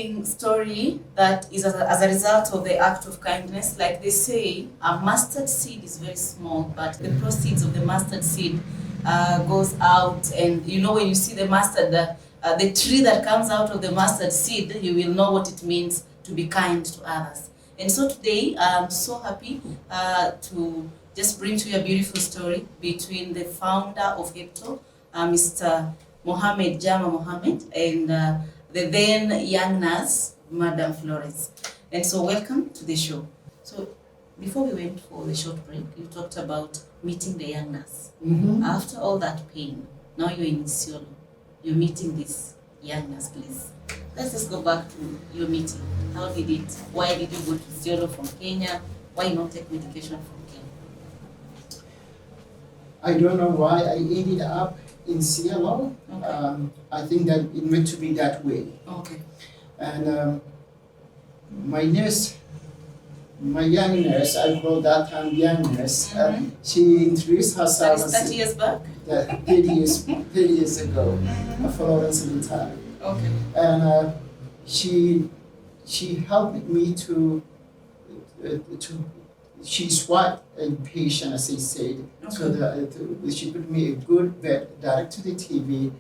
interesting story that is as a result of the act of kindness. Like they say, a mustard seed is very small, but the proceeds of the mustard seed goes out. And you know, when you see the mustard, the tree that comes out of the mustard seed, you will know what it means to be kind to others. And so today, I'm so happy to just bring to you a beautiful story between the founder of Hepto, Mr. Mohamed, Jama Mohamed, and the then young nurse, Madam Florence. And so welcome to the show. So before we went for the short break, you talked about meeting the young nurse. Mm-hmm. After all that pain, now you're in Isiolo. You're meeting this young nurse, please. Let's just go back to your meeting. How did it? Why did you go to Isiolo from Kenya? Why not take medication from Kenya? I don't know why I ended up in Isiolo. Okay. I think that it meant to be that way. Okay. And my nurse, my young nurse, I call that time young nurse, mm-hmm. She introduced herself. That is 30 years back? 30 years ago, mm-hmm. Florence Lintari. Okay. And she helped me to she swiped a patient, as I said, okay. So that she put me a good vet direct to the TV,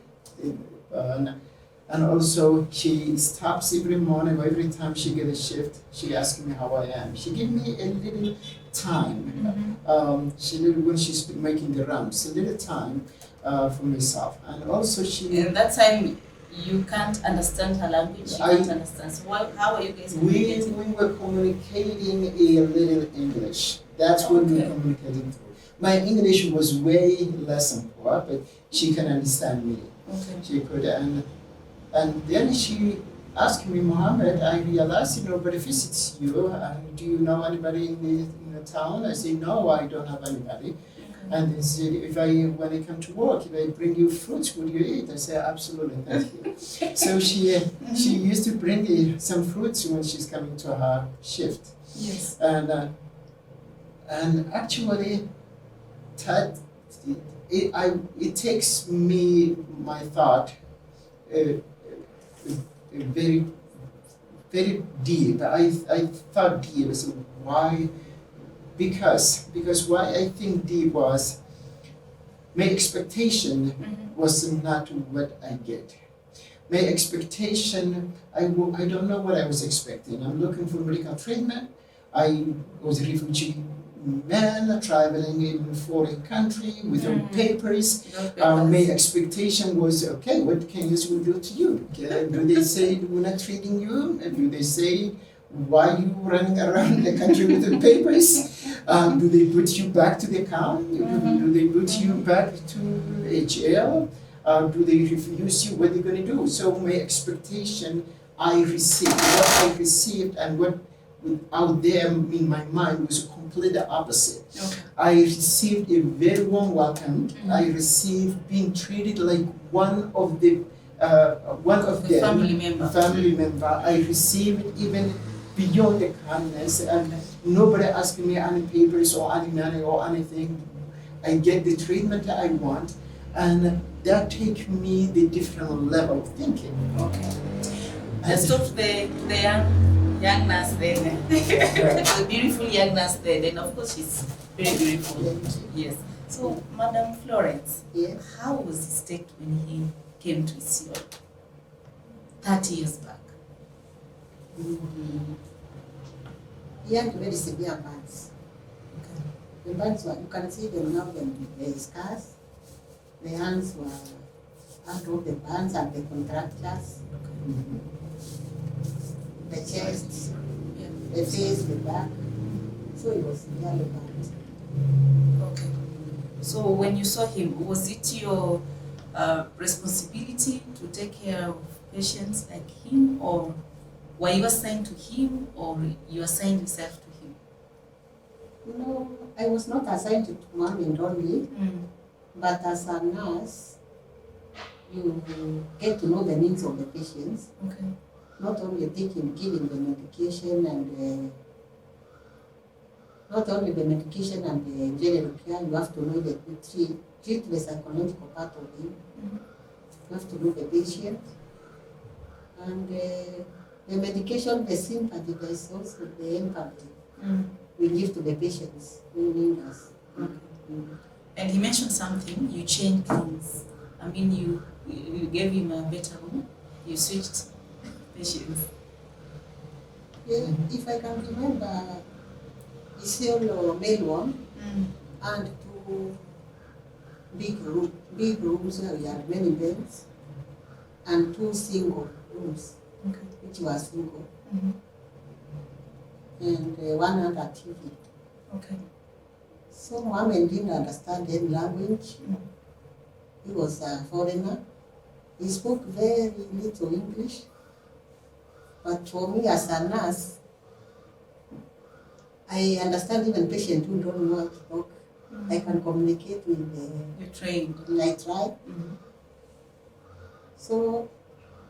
and also she stops every morning or every time she gets a shift. She asks me how I am. She gives me a little time. Mm-hmm. When she's making the rounds, a little time for myself, and also she. And that time. You can't understand her language, you can't understand. So how are you guys communicating? We were communicating a little English. That's what we were communicating through. My English was way less than poor, but she can understand me. Okay. She could, and then she asked me, Mohamed, I realized nobody visits you, and do you know anybody in the town? I said, no, I don't have anybody. And they said, when I come to work, if I bring you fruits, would you eat? I said, absolutely, thank you. So she used to bring some fruits when she's coming to her shift. Yes. And actually, it takes me, my thought, very, very deep. I thought deep. So why? Because why I think deep was my expectation mm-hmm. was not what I get. My expectation, I don't know what I was expecting. I'm looking for medical treatment. I was a refugee man traveling in a foreign country without mm-hmm. papers. My expectation was, okay, what can you do to you? Do they say we're not treating you? Do they say, why are you running around the country with the papers? Do they put you back to the camp? Mm-hmm. Do they put you back to jail? Do they refuse you? What are they going to do? So my expectation, what I received and what out there in my mind was completely opposite. Okay. I received a very warm welcome. Mm-hmm. I received being treated like one of them, family member. I received even beyond the kindness, and nobody asking me any papers or any money or anything. I get the treatment I want, and that takes me the different level of thinking. Okay. Let's talk to the young nurse then. The beautiful young nurse there. Then of course she's very beautiful. Yes. So Madam Florence, yes. How was his state when he came to Isiolo 30 years back? Mm-hmm. He had very severe burns. Okay. The burns were, you can see them now, the scars. The hands were out of the burns and the contractures. Okay. Mm-hmm. The chest, yeah. The face, the back. So it was severely burned. Okay. So when you saw him, was it your responsibility to take care of patients like him, or were you assigned to him, or you assigned yourself to him? No, I was not assigned to Mohamed only, but as a nurse, you get to know the needs of the patients. Okay. Not only giving the medication and not only the medication and the general care, you have to know the treat the psychological part of him. Mm-hmm. You have to know the patient. And The medication, the sympathy, there is also the empathy Mm. we give to the patients who need us. Okay. Mm. And he mentioned something, you changed things. I mean, you gave him a better room, you switched patients. Yeah, if I can remember, Isiolo male one Mm. and two big rooms where we had many beds, and two single rooms, Okay. which were single, Mhm. and one under TV. Okay. So Mohamed didn't understand any language. Mm. He was a foreigner. He spoke very little English. But for me as a nurse, I understand even patients who don't know how to talk. I can communicate with You're trained. I try. Mhm. So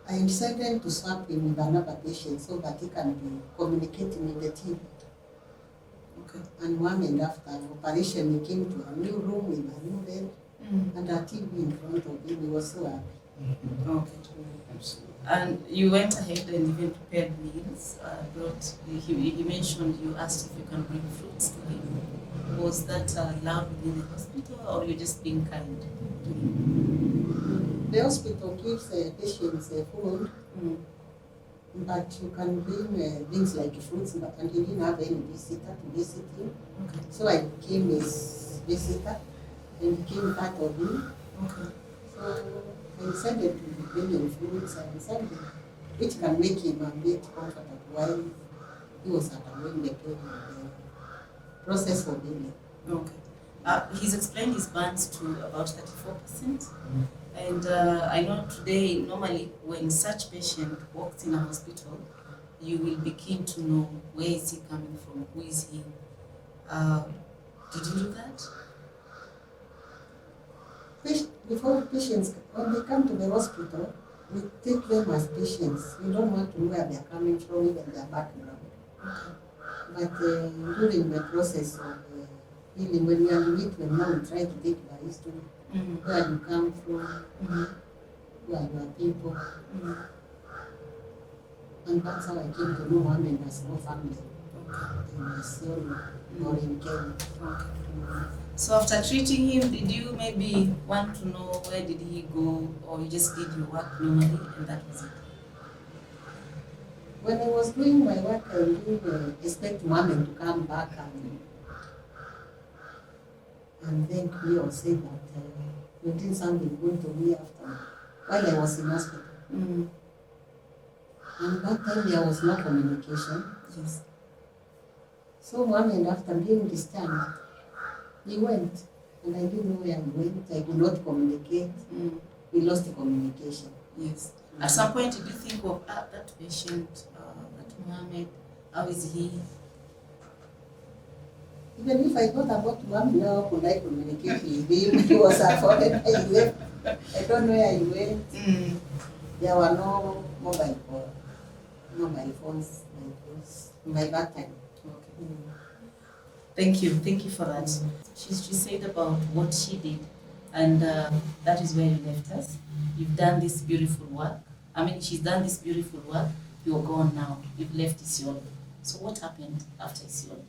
I decided to swap him with another patient so that he can be communicating with the team. Okay. And Mohamed, after operation, he came to a new room with a new bed Mm. and a TV in front of him. He was so happy. Okay. Absolutely. And you went ahead and even prepared meals. He mentioned you asked if you can bring fruits to him. Was that allowed within the hospital, or you just being kind to him? The hospital gives patients food, Mm. but you can bring things like fruits, and he didn't have any visitor to visit him. Okay. So I became his visitor and became part of him. Okay. So I decided to bring him fruits and something which can make him a bit comfortable while he was undergoing the pain and the process of healing. Okay. He's explained his burns to about 34%. And I know today, normally, when such patient walks in a hospital, you will be keen to know where is he coming from, who is he. Did you do that? Before patients, when they come to the hospital, we take them as patients. We don't want to know where they're coming from, even their background. Okay. But during the process of healing, when we admit them now, we try to take their history, Mm-hmm. where you come from, Mm-hmm. who are your people. Mm-hmm. And that's how I came to know Mohamed as no family Okay. in Isiolo or in Kenya. Okay. So after treating him, did you maybe want to know where did he go, or you just did your work normally and that was it? When I was doing my work, I didn't expect Mohamed to come back and thank me or say that you did something good to me after while I was in hospital. Mm. And that time there was no communication. Yes. So Mohamed, after being discharged, he went, and I didn't know where he went. I could not communicate. Mm. We lost the communication. Yes. At some point, did you think of that patient, that Mohamed, how is he? Even if I thought about Mohamed now, could I communicate with him? He was a foreigner, he left. I don't know where he went. Mm. There were no mobile phones by that time. Okay. Thank you for that. She said about what she did, and that is where you left us. You've done this beautiful work. I mean, she's done this beautiful work. You're gone now. You've left Isiolo. So what happened after Isiolo?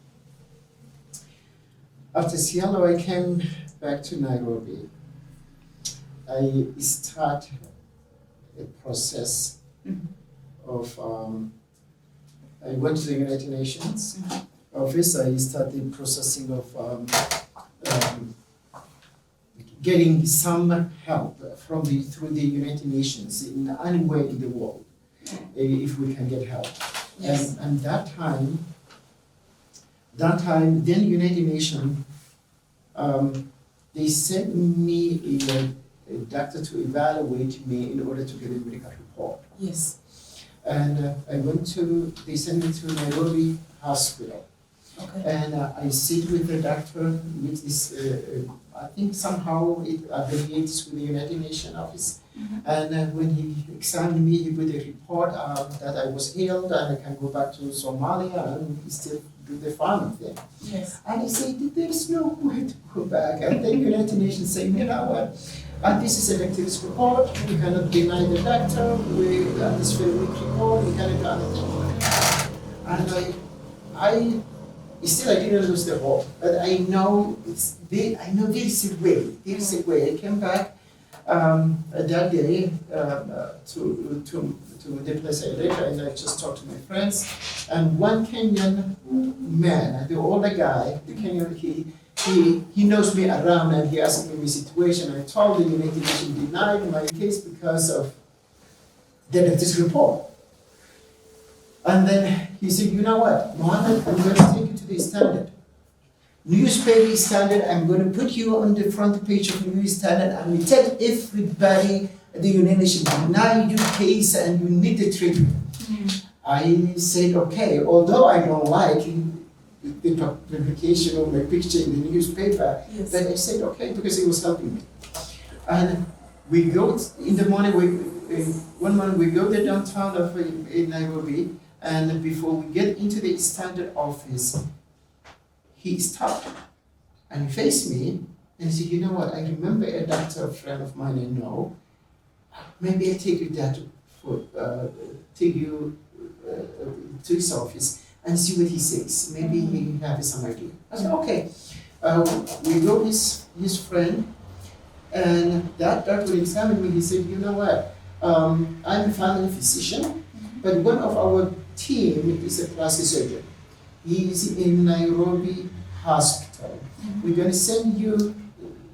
After Isiolo, I came back to Nairobi. I started a process Mhm. of, I went to the United Nations Mhm. office. I started processing of getting some help through the United Nations in anywhere in the world, if we can get help. Yes. And that time, then United Nations, they sent me a doctor to evaluate me in order to get a medical report. Yes. And they sent me to Nairobi Hospital. Okay. And I sit with the doctor, which is, I think somehow it affiliates with the United Nations office. Mhm. And when he examined me, he put a report that I was healed and I can go back to Somalia and still do the farming thing. Yes. And he said, there's no way to go back. And the United Nations saying, you know what, And this is a doctor's report. We cannot deny the doctor. This very weak report. We cannot do anything. And still I didn't lose the hope. But I know I know there is a way. There is a way. I came back that day to the place I lived, and I just talked to my friends. And one Kenyan man, the older guy, the Kenyan, he knows me around, and he asked me my situation. I told the United Nations denied my case because of the doctor's report. And then he said, you know what, Mohamed, I'm going to take you to the Standard. Newspaper Standard, I'm going to put you on the front page of News Standard, and we tell everybody the United Nations deny your case and you need the treatment. I said, okay, although I don't like the publication of my picture in the newspaper, Yes. but I said, okay, because it was helping me. And we go in the morning, one morning we go there downtown in Nairobi, and before we get into the Standard office, he stopped and he faced me and he said, you know what, I remember a doctor, a friend of mine I know, maybe I take you there take you to his office and see what he says. Maybe he has some idea. I said, okay. We go with his friend, and that doctor examined me. He said, you know what, I'm a family physician, but one of our team is a plastic surgeon. He is in Nairobi Hospital. We're going to send you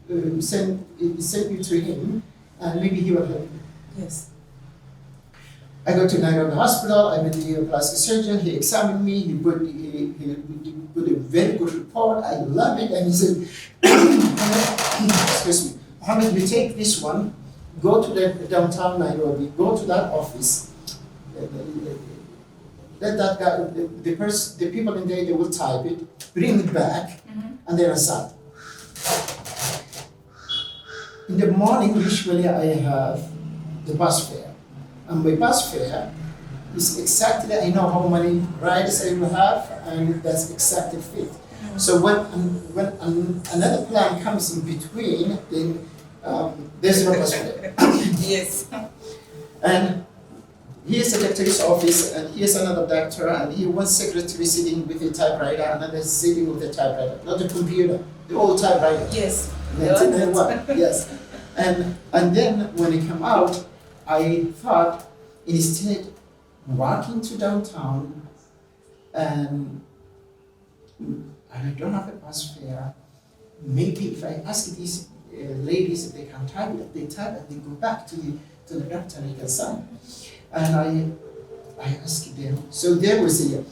to him, and maybe he will help you. Yes. I go to Nairobi Hospital. I met the plastic surgeon. He examined me. He put a very good report. I love it. And he said, excuse me, Mohamed, you take this one, go to the downtown Nairobi, go to that office. Let that guy, the people in there, they will type it, bring it back, and they're aside. In the morning, usually I have the bus fare. And my bus fare is exactly, I know how many riders I will have, and that's exactly fit. So when another plan comes in between, then there's no bus fare. Yes. And here's the doctor's office, and here's another doctor, and here one secretary sitting with a typewriter, another sitting with a typewriter, not a computer, the old typewriter. Yes. 1991, yes. And then when it came out, I thought instead walking to downtown and I don't have a bus fare, maybe if I ask these ladies if they can type it, they type and they go back to the doctor and he can sign. And I asked them, so there was the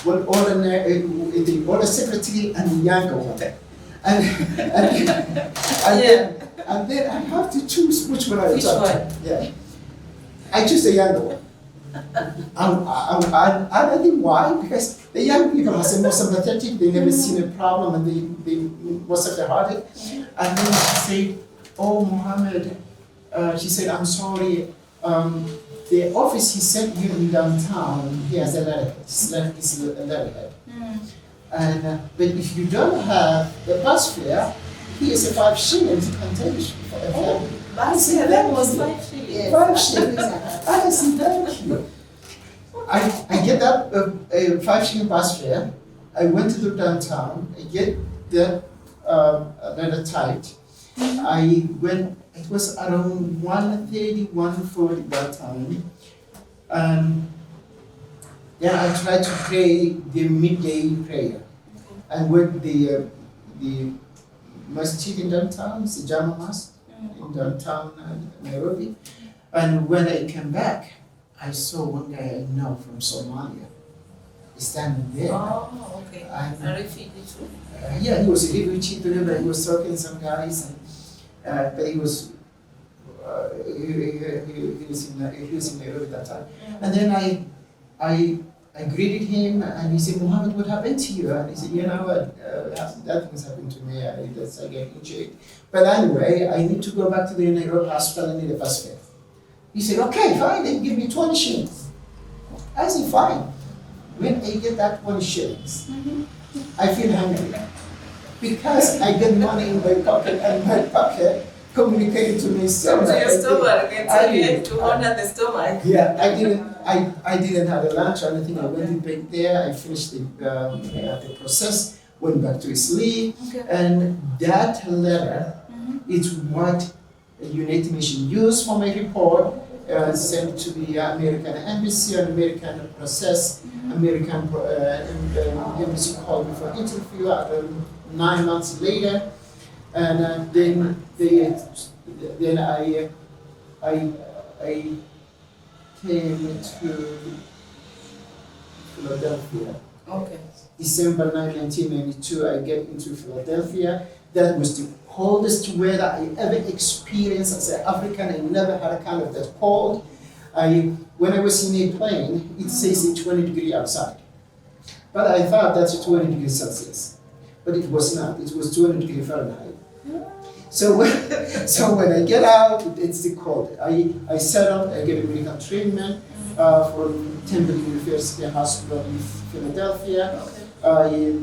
older secretary and the younger one. And then I have to choose which one I Which talk to. one? Yeah. I choose the younger one. And I think why? Because the young people are more sympathetic, they never seen a problem, and they most of the hearted. And then she said, oh, Mohamed, she said, I'm sorry, the office he sent you in downtown, he has a letterhead. It's a letterhead. And but if you don't have the bus fare, here's a 5 shillings you can take for a family. Bus fare, that was 5 shillings. Yes. 5 shillings. I said, thank you. I get that 5 shilling bus fare. I went to the downtown. I get that letter typed. I went. It was around 1:30, 1:40 that time. Then I tried to pray the midday prayer. I went the masjid in downtown, it's the Jama mosque in downtown Nairobi. And when I came back, I saw one guy I know from Somalia standing there. Oh, okay. And, A refugee too? yeah, he was a refugee too, but he was talking to some guys, and but he was in Nairobi that time. And then I greeted him, and he said, Mohamed, what happened to you? And he said, you know what, that thing's happened to me. I get injured. But anyway, I need to go back to the Nairobi hospital. I need a bus fare. He said, okay, fine, then give me 20 shillings. I said, fine. When I get that 20 shillings, I feel hungry. Because I get money in my pocket, and my pocket communicated to my To stomach. your stomach, and so I you had didn't. to honor the stomach. Yeah, I didn't have a lunch or anything. I went back there. I finished the process. Went back to sleep, Okay. and that letter is what the United Nations used for my report. Sent to the American embassy, an American process. American embassy called me for interview. 9 months later, and then I came to Philadelphia. Okay. December 9, 1992, I get into Philadelphia. That was the coldest weather I ever experienced as an African. I never had a kind of that cold. When I was in a plane, it says it's 20 degrees outside. But I thought that's 20 degrees Celsius. But it was not. It was 200 degrees Fahrenheit. So when I get out, it's the cold. I settled, I get a medical treatment from Temple University Hospital in Philadelphia. I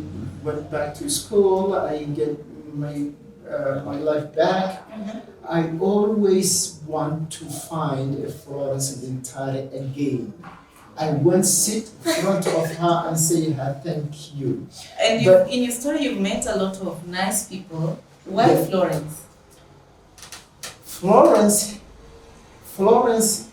went back to school. I get my life back. I always want to find a Florence Lintare again. I won't sit in front of her and say her thank you. And in your story, you've met a lot of nice people. Why Yeah. Florence? Florence,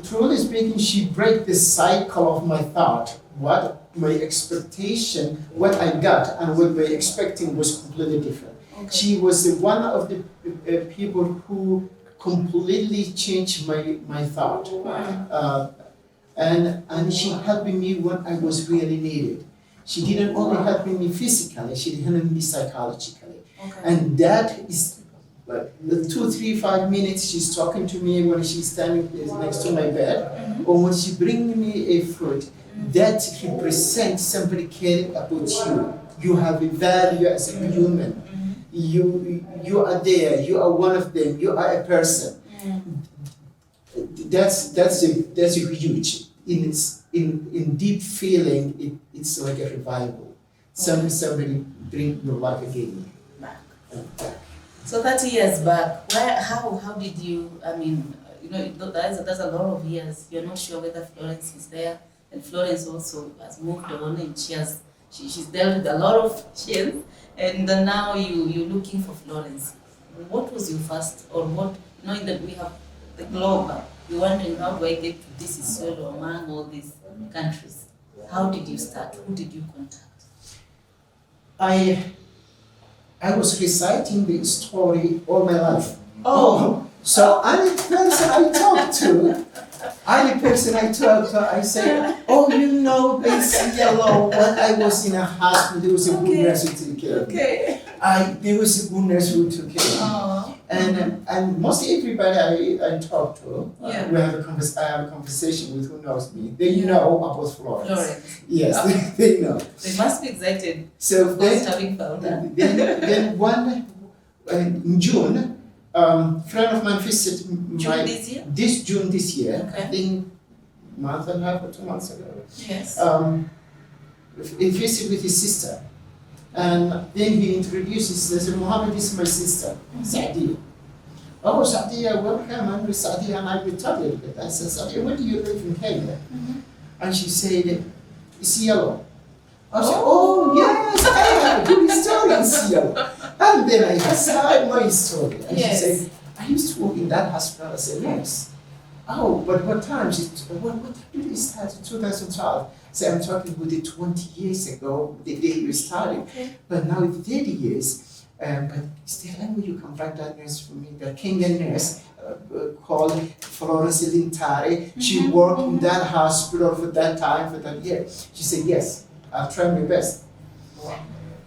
truly speaking, she break the cycle of my thought. What my expectation, what I got, and what my expecting was completely different. Okay. She was one of the people who completely changed my thought. And she helped me when I was really needed. She didn't only help me physically, she helped me psychologically. Okay. And that is the 2, 3, 5 minutes she's talking to me when she's standing next to my bed, or when she brings me a fruit, that represents somebody caring about you. You have a value as a human. You are there, you are one of them, you are a person. That's a huge. In deep feeling, it's like a revival. Somebody bring your life again Back. back. So 30 years back, how did you, there's a lot of years, you're not sure whether Florence is there, and Florence also has moved on, and she's dealt with a lot of change, and then now you're looking for Florence. What was your first, or what, knowing that we have the globe, you're wondering how do I get to this Isolo among all these countries? How did you start? Who did you contact? I was reciting the story all my life. Oh. So any person I talk to, I say, oh, it's yellow. When I was in a hospital, there was a good nurse who took care of me. Okay. There was a good nurse who took care of me. Oh. And most everybody I talk to, Yeah. I have a conversation with who knows me. They know about Florence. Florence. Yes, Okay. they know. They must be excited. So Of course, having found her. then one in June, friend of mine visited June this year? June this year. Okay. I think a month and a half or 2 months ago. Yes. He visited with his sister, and then he introduces. He said, "Mohamed, this is my sister, Sadia." Oh, Sadia, welcome. I'm with Sadia, and I will talk a little bit. I said, "Sadia, where do you live in Kenya?" And she said, "Isiolo." I said, "Oh yes, I have a good story in Isiolo." And then I started my story. And Yes. she said, "I used to work in that hospital." I said, "Yes." "Oh, but what time?" She said, what did you start in 2012? So I'm talking with it 20 years ago, the day you started. Okay. But now it's 30 years. But still, anyway, you can find that nurse for me, the Kenyan nurse called Florence Lintare. She worked in that hospital for that time, for that year. She said, "Yes, I'll try my best."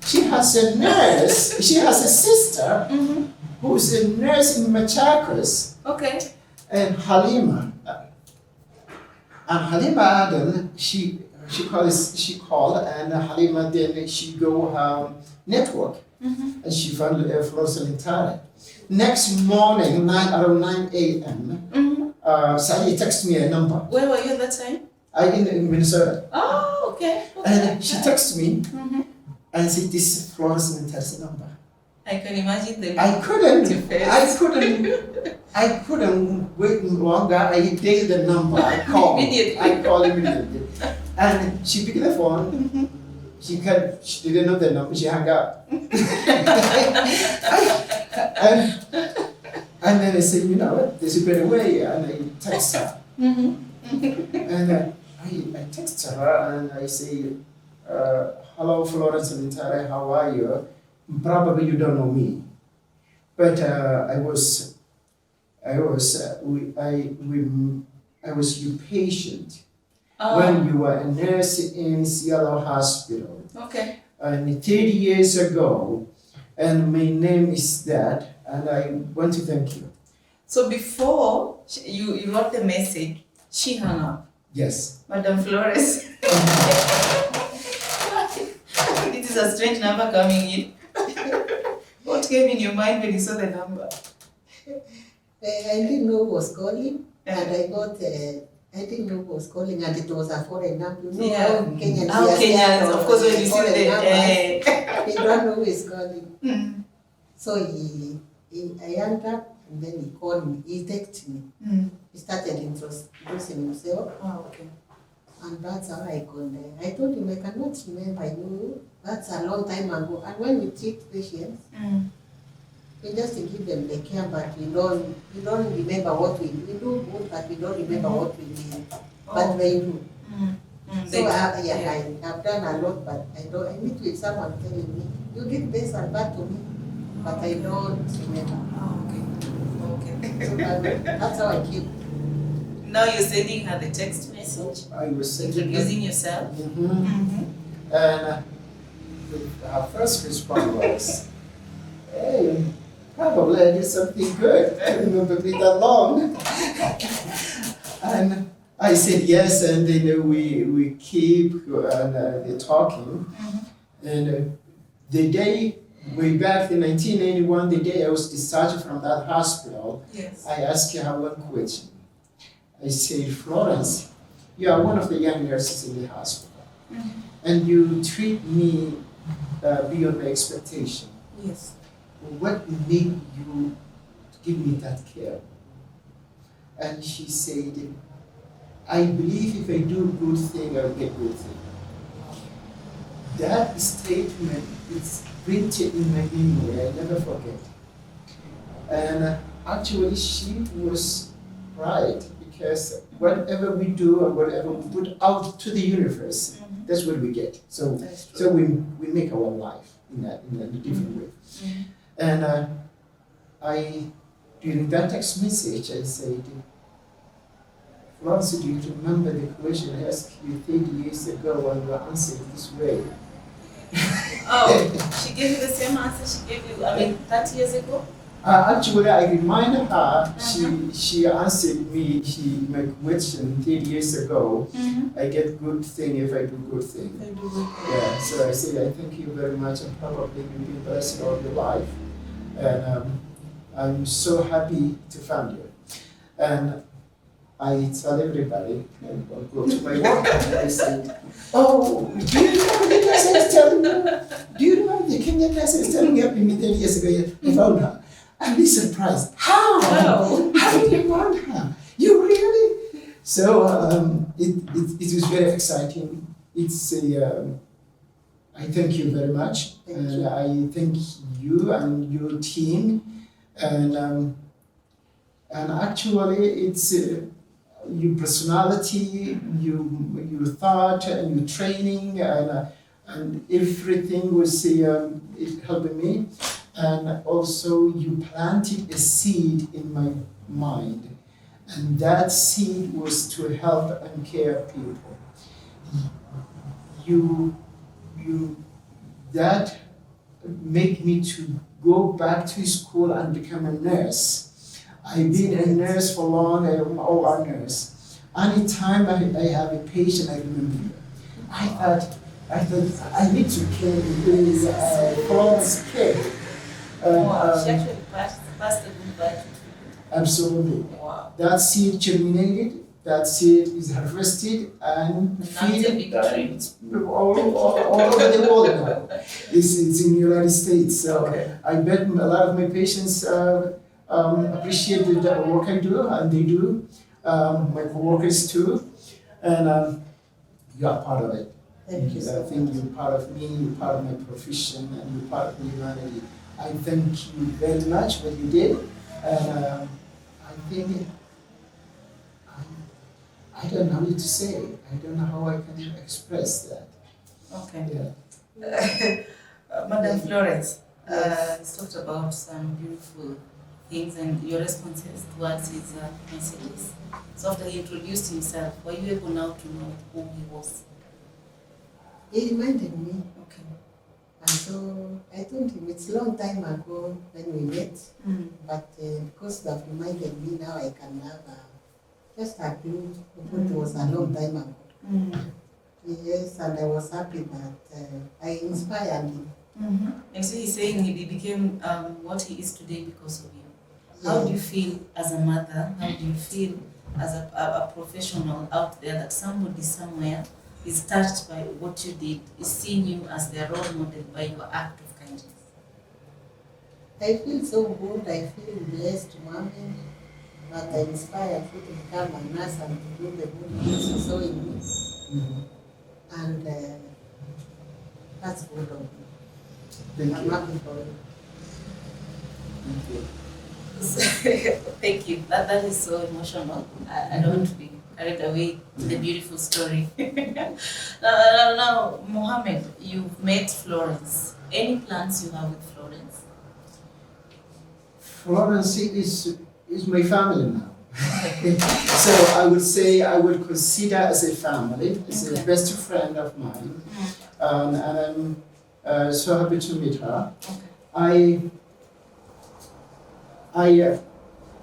She has a nurse, she has a sister who's a nurse in Machakos, Okay. and Halima. And Halima Adam, she called, and Halima then she go her network, and she found Florence Lintare. Next morning, around 9 a.m., Sally texted me a number. Where were you at that time? I in Minnesota. Oh, okay. And she texted me and said, "This is Florence Lintare's number." I can imagine the I couldn't. your face. I couldn't wait longer. I dialed the number. I called. Immediately. I called immediately. And she picked the phone. She didn't know the number. She hung up. And then I said, you know what? There's a better way. And I text her. And I text her and I say, hello, Florence and Tara, how are you? Probably you don't know me, but I was your patient when you were a nurse in Seattle Hospital. Okay. And 30 years ago, and my name is that, and I want to thank you. So before you wrote the message, she hung up. Yes. Madam Flores. This is a strange number coming in. What came in your mind when you saw the number? I didn't know who was calling, and I got. I didn't know who was calling, and it was a foreign number. You know, Yeah. how Kenyans. How Kenyans, of course, when you see foreign the. numbers, they don't know who is calling. Mm. So I answered, and then he called me. He texted me. Mm. He started introducing himself, Oh, okay. and that's how I got there. I told him I cannot remember. I know that's a long time ago. And when we treat patients, we just give them the care, but we don't remember what we do. We do good, but we don't remember what we did. But they do. So I have done a lot, but I meet with someone telling me, you did this and that to me, but I don't remember. Oh, okay. So that's how I keep. Now you're sending her the text message, I was sending introducing yourself. And her first response was, hey, probably I did something good. I remember me that long. And I said yes, and then we keep talking. And the day, way back in 1981, the day I was discharged from that hospital, Yes. I asked her one question. I said, Florence, you are one of the young nurses in the hospital, and you treat me beyond my expectation. Yes. What made you give me that care? And she said, I believe if I do good thing, I'll get good thing. That statement is printed in my memory, I never forget. And actually she was right, because whatever we do or whatever we put out to the universe, that's what we get. So we make our life in a different way. And during that text message, I said, Florence, do you remember the question I asked you 30 years ago and you answered this way? Oh, she gave you the same answer she gave you, 30 years ago? Actually, I reminded her, she answered me my question 30 years ago. I get good thing if I do good thing. Yeah, so I said, I thank you very much, and probably you'll be blessed all your life. And I'm so happy to find you. And I tell everybody, and I'll go to my work, and I said, oh, do you know the nurse I was telling you? Do you know the Kenyan nurse I was telling you up in me 30 years ago? I found her. I'd be surprised. How? How did you find her? You really? So it was very exciting. It's I thank you very much. And I thank you and your team. And actually it's your personality, your thought, and your training, and everything was it helping me. And also you planted a seed in my mind, and that seed was to help and care people. That made me to go back to school and become a nurse. I've been a nurse for long. I'm all a nurse. Anytime I have a patient, I remember you. I thought I need to care because Florence care. She actually passed a good batch. Absolutely. Wow. That seed germinated, that seed is harvested and that's a feed big it tree. all over the world now. It's in the United States. So Okay. I bet a lot of my patients appreciate the work I do, and they do. My coworkers too, and you are part of it. Thank you I so think much. you're part of me, you're part of my profession, and you're part of humanity. I thank you very much what you did, and I think I don't know what to say. I don't know how I can express that. Okay. Yeah. Madam Florence, Yes. he's talked about some beautiful things and your responses towards his messages. So after he introduced himself, were you able now to know who he was? He reminded me, Okay. and so I told him it's a long time ago when we met, but because you have reminded me now, I can have just a clue of what was a long time ago. Yes, and I was happy that I inspired him. And so he's saying he became what he is today because of you. How do you feel as a mother? How do you feel as a professional out there that somebody somewhere is touched by what you did, is seeing you as their role model by your act of kindness? I feel so good, I feel blessed, Mohamed, that I inspired you to become a nurse and to do the good things you saw in me. And that's good of me. Thank I'm you. happy for you. Thank you. Thank you. That is so emotional. I don't want to be carried away with the beautiful story. Now, Mohamed, you've met Florence. Any plans you have with Florence? Florence is my family now. So I would say I would consider as a family, as a Okay. best friend of mine, and I'm so happy to meet her. Okay.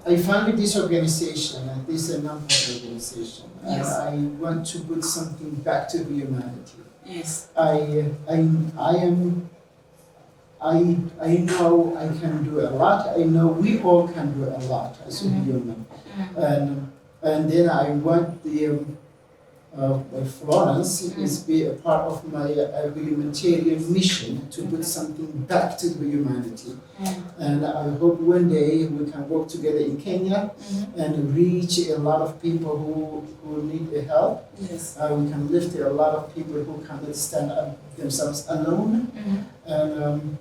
I founded this organization, and this is a non-profit organization, and Yes. I want to put something back to humanity. Yes. I know I can do a lot. I know we all can do a lot as a human, and then I want the Florence is be a part of my humanitarian mission to put something back to the humanity. And I hope one day we can work together in Kenya and reach a lot of people who need the help. Yes. We can lift a lot of people who cannot stand up themselves alone, and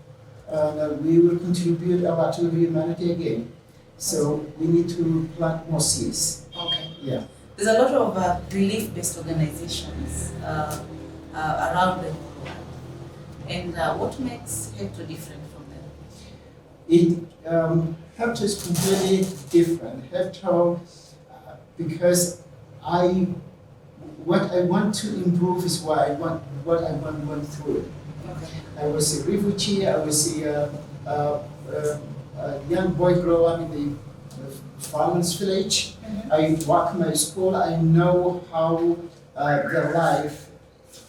we will contribute a lot to humanity again. So we need to plant more seeds. Okay. Yeah. There's a lot of relief-based organizations around the world. And what makes Hector different from them? Hector is completely different. Hector, because what I want to improve is what I went through. Okay. I was a refugee. I was a young boy growing up in the farmers' village. I work my school. I know how the life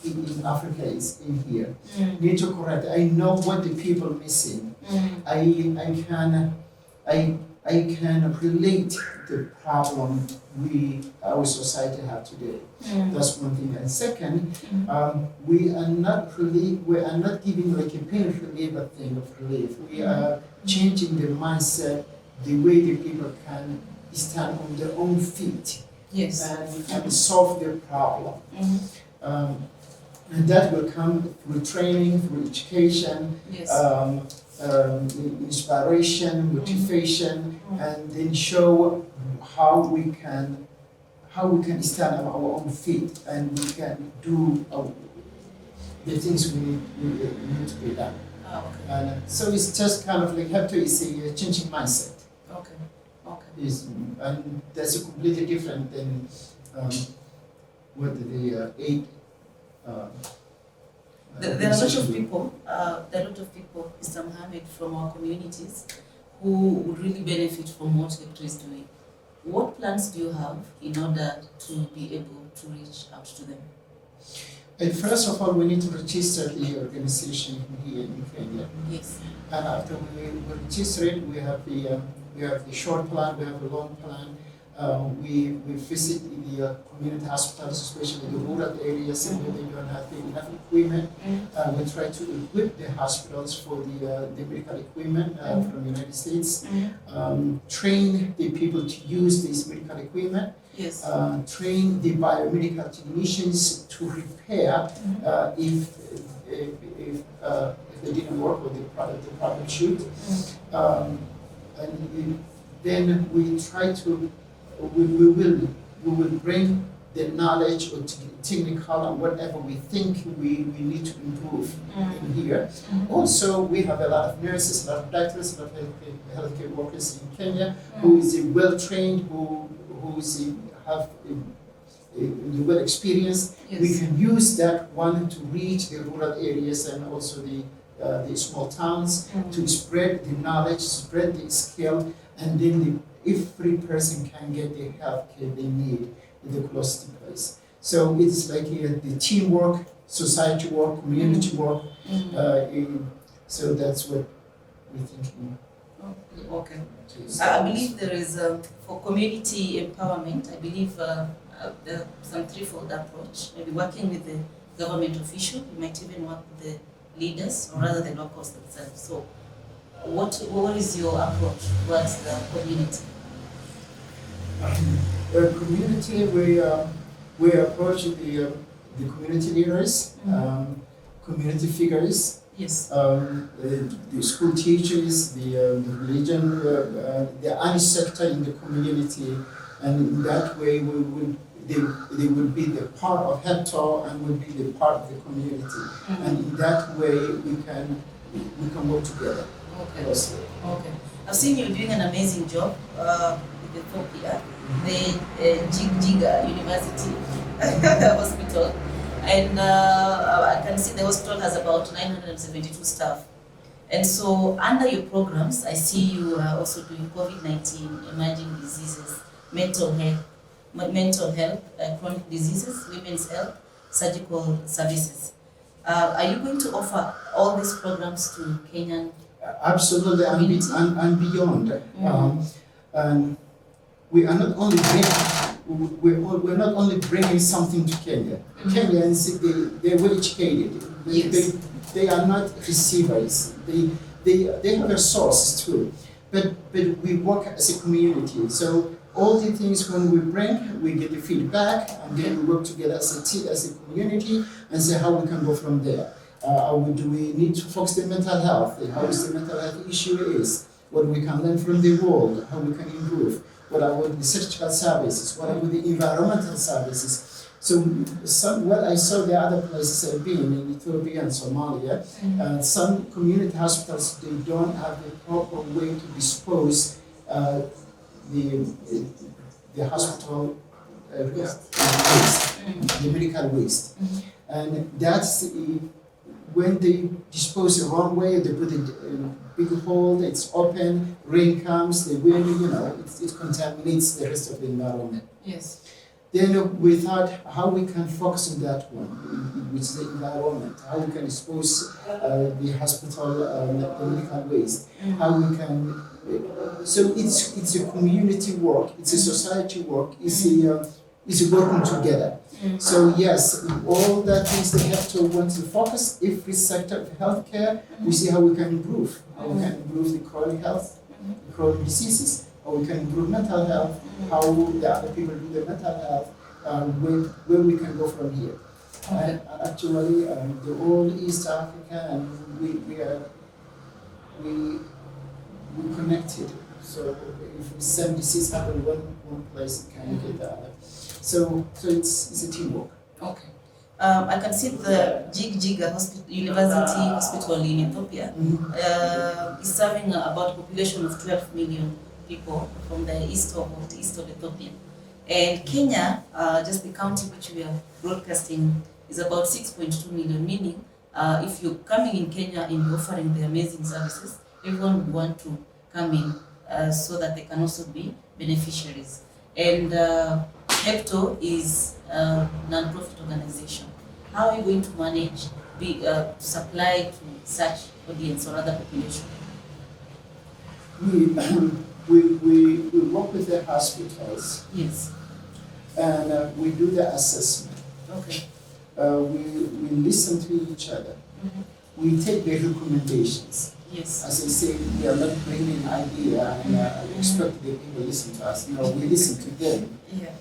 in Africa is in here. Need to correct. I know what the people missing. I can relate the problem our society have today. That's one thing. And second, we are not giving like a pain relief a thing of relief. We are changing the mindset, the way the people can stand on their own feet. Yes. And solve their problem. And that will come through training, through education, Yes. Inspiration, motivation, and then show how we can stand on our own feet and we can do the things we need to be done. Oh, okay. And so it's just kind of like Hector is a changing mindset. Okay. Okay. And that's completely different than what the eight. There are a lot of people, Mr. Mohamed, from our communities who would really benefit from what Hector is doing. What plans do you have in order to be able to reach out to them? And first of all, we need to register the organization here in Kenya. Yes. And after we register it, we have the short plan, we have a long plan, We visit the community hospitals, especially the rural areas where they don't have enough equipment. We try to equip the hospitals for the medical equipment from the United States. Train the people to use this medical equipment. Yes. Train the biomedical technicians to repair if they didn't work or the problem shoot. And then we try to, we will bring the knowledge or technical and whatever we think we need to improve in here. Also, we have a lot of nurses, a lot of doctors, a lot of healthcare workers in Kenya who is well trained, who have well experienced. Yes. We can use that one to reach the rural areas and also the small towns to spread the knowledge, spread the skill, and then every person can get the health care they need in the closest place. So it's like the teamwork, society work, community work. So that's what we're thinking. Okay. I believe there is, for community empowerment, I believe there are some threefold approach. Maybe working with the government official, you might even work with the leaders, or rather the locals themselves. So what is your approach towards the community? Community, we approach the community leaders, community figures. Yes. The school teachers, the religion, the any sector in the community, and in that way they will be the part of Hector and will be the part of the community, and in that way we can work together. Okay. Closely. Okay. I've seen you doing an amazing job with Ethiopia, the Jigjiga University Hospital. And I can see the hospital has about 972 staff. And so under your programs, I see you are also doing COVID-19, emerging diseases, mental health, chronic diseases, women's health, surgical services. Are you going to offer all these programs to Kenyan? Absolutely, and beyond. And we are not only we're not only bringing something to Kenya. Kenyans, they're well educated. They are not receivers. They have resources too. But we work as a community. So all the things when we bring, we get the feedback, and then we work together as a team, as a community, and see how we can go from there. Do we need to focus on mental health? How is the mental health issue is? What we can learn from the world? How we can improve? What are the surgical services? What are the environmental services? So I saw the other places I've been in Ethiopia and Somalia. Some community hospitals, they don't have the proper way to dispose the hospital waste, the medical waste, and that's when they dispose the wrong way. They put it in a big hole. It's open. Rain comes. The wind, it contaminates the rest of the environment. Yes. Then we thought how we can focus on that one, which is the environment. How we can dispose the hospital the medical waste. How we can. So it's a community work. It's a society work. It's a working together. So yes, all that things they have to want to focus. Every sector of healthcare, we see how we can improve. How we can improve the chronic health, the chronic diseases. How we can improve mental health. How the other people do their mental health. Where we can go from here. And actually, the whole East Africa, and we connected. So if same disease happen one place, it can get the other. So it's a teamwork. Okay. I can see the Jigjiga University Hospital in Ethiopia is serving about a population of 12 million people from the east of Ethiopia. And Kenya, just the county which we are broadcasting, is about 6.2 million, meaning if you're coming in Kenya and you're offering the amazing services, everyone would want to come in so that they can also be beneficiaries. And HEPTO is a non-profit organization. How are you going to manage to supply to such audience or other population? we work with the hospitals Yes. and we do the assessment. Okay. We listen to each other. Mm-hmm. We take the recommendations. Yes. As I say, we are not bringing an idea and expect the people listen to us. No, we listen to them. Yeah.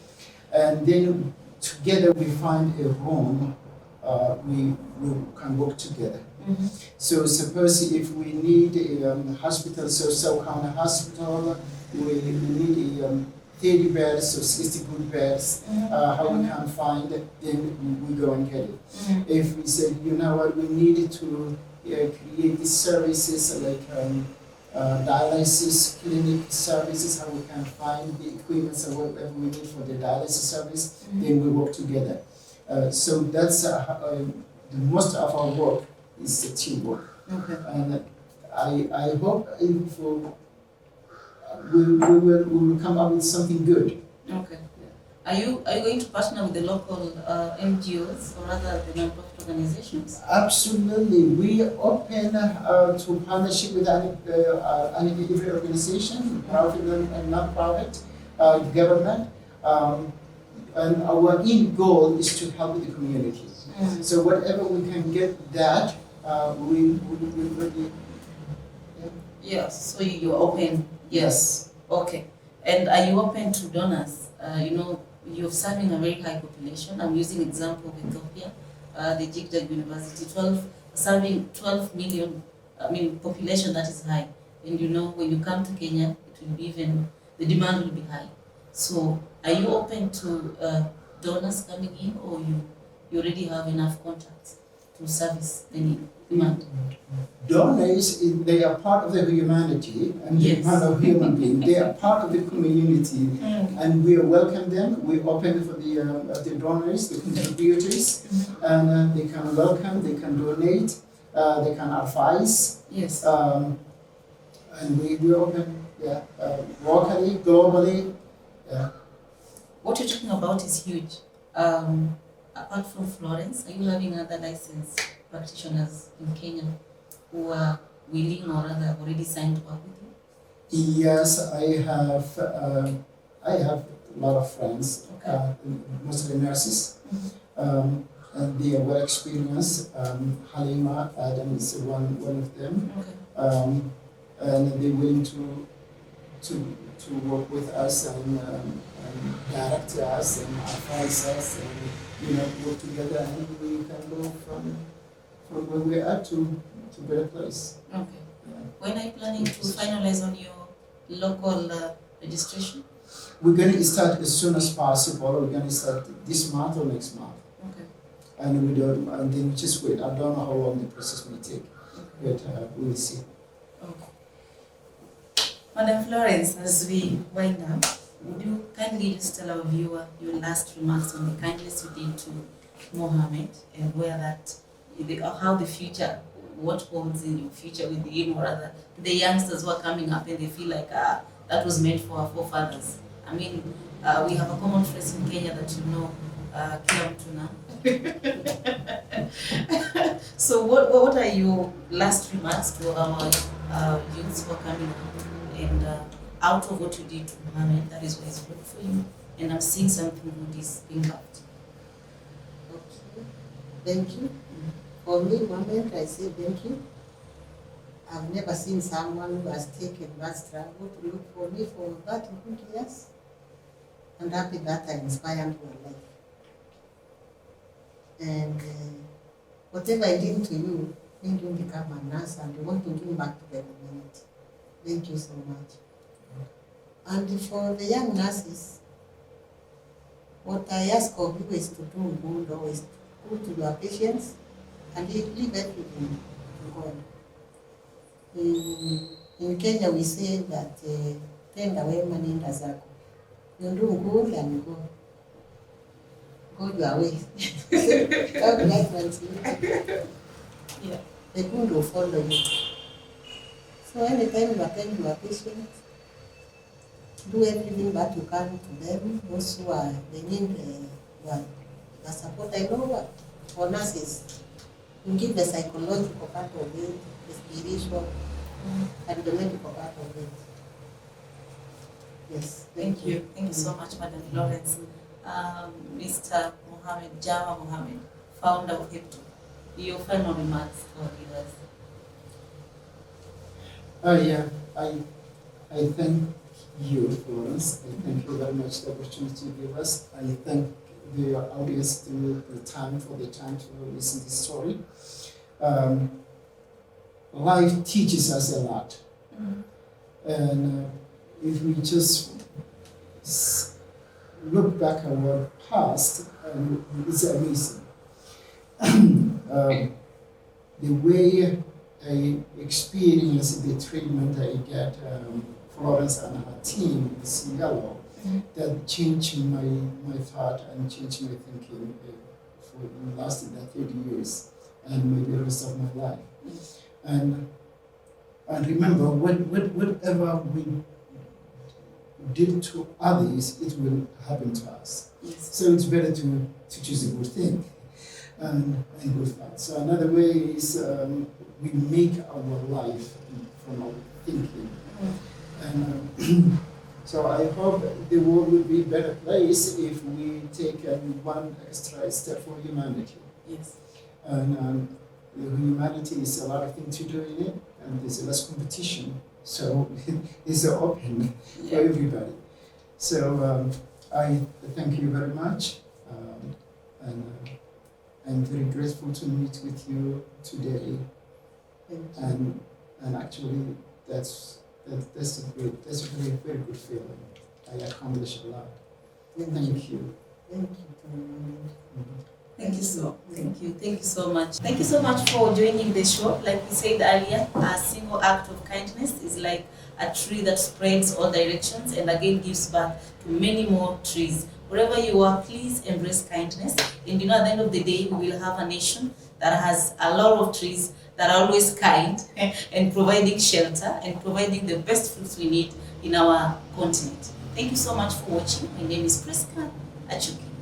And then together we find a room we can work together. Mm-hmm. So suppose if we need a hospital, so kind of hospital, we need a 30 beds or 60 good beds, how we can find it, then we go and get it. Mm-hmm. If we say, you know what, we need to create these services like dialysis clinic services, how we can find the equipment or whatever we need for the dialysis service, then we work together. So that's the most of our work is the teamwork. Okay. And I hope we will come up with something good. Okay. Are you going to partner with the local NGOs or rather the non-profit organizations? Absolutely, we open to partnership with any every organization, private and non-profit, government, and our end goal is to help the community. So whatever we can get that, we really. Yes. So you're open. Yes. Okay. And are you open to donors? You're serving a very high population. I'm using example of Ethiopia, the Jigdag University, serving 12 million, population that is high. And when you come to Kenya, it will be the demand will be high. So are you open to donors coming in, or you already have enough contacts to service the demand? Donors, they are part of the humanity and Yes. they're part of human being. They are part of the community, and we welcome them. We open for the donors, the contributors, and they can welcome, they can donate, they can advise. Yes. And we open, locally, globally. What you're talking about is huge. Apart from Florence, are you having other licensed practitioners in Kenya who are willing or rather have already signed to work with you? Yes, I have a lot of friends, Okay. mostly nurses, and they are well experienced. Halima Adam is one of them, Okay. and they're willing to work with us and direct us and advise us and work together, and we can go from where we are to better place. Okay. When are you planning to finalize on your local registration? We're going to start as soon as possible. We're going to start this month or next month, Okay. and then we just wait. I don't know how long the process may take, but we will see. Okay. Madam Florence, as we wind up, would you kindly just tell our viewer your last remarks on the kindness you did to Mohamed and how the future, what holds in your future with him, or rather the youngsters who are coming up and they feel like that was meant for our forefathers. We have a common phrase in Kenya that kila mtu na. So what are your last remarks to our youths who are coming up? And out of what you did to Mohamed, that is why it's good for you. And I'm seeing something good is being helped. Okay, thank you. For me, Mohamed, I say thank you. I've never seen someone who has taken that struggle to look for me for 30 years. I'm happy that I inspired your life. And whatever I did to you, made you become a nurse and you want to give back to the community. Thank you so much. And for the young nurses, what I ask of you is to do good, always good to your patients, and leave everything to God. In Kenya, we say that tenda wema nenda zako. You do good and go your way. God guides you. Yeah. The good will follow you. So anytime you attend your patients, do everything that you can to them. Those who are, they need the support. I know what for nurses, you give the psychological part of it, the spiritual, and the medical part of it. Yes. Thank you. Thank you so much, Madam Florence. Mr. Mohamed, Jama Mohamed, founder of HIPTO. Your final remarks for viewers. Yeah, I thank you, Florence. I thank you very much for the opportunity you give us. I thank the audience for the time to listen to this story. Life teaches us a lot. And if we just look back at our past, it's amazing. The way I experience the treatment I get, Florence and her team is yellow, that changed my thought and changed my thinking for the last 30 years and maybe the rest of my life. And remember, whatever we did to others, it will happen to us. Yes. So it's better to choose a good thing and good thought. So another way is we make our life from our thinking. And so I hope the world will be a better place if we take one extra step for humanity. Yes. And humanity is a lot of things to do in it, and there's less competition, so it's open for everybody. So I thank you very much, and I'm very grateful to meet with you today. And actually, that's a very good feeling. I accomplished a lot. Thank you. Thank you. Thank you so much. Thank you so much for joining the show. Like we said earlier, a single act of kindness is like a tree that spreads all directions and again gives birth to many more trees. Wherever you are, please embrace kindness. And you know, at the end of the day, we will have a nation that has a lot of trees that are always kind and providing shelter and providing the best fruits we need in our continent. Thank you so much for watching. My name is Priska Achuki.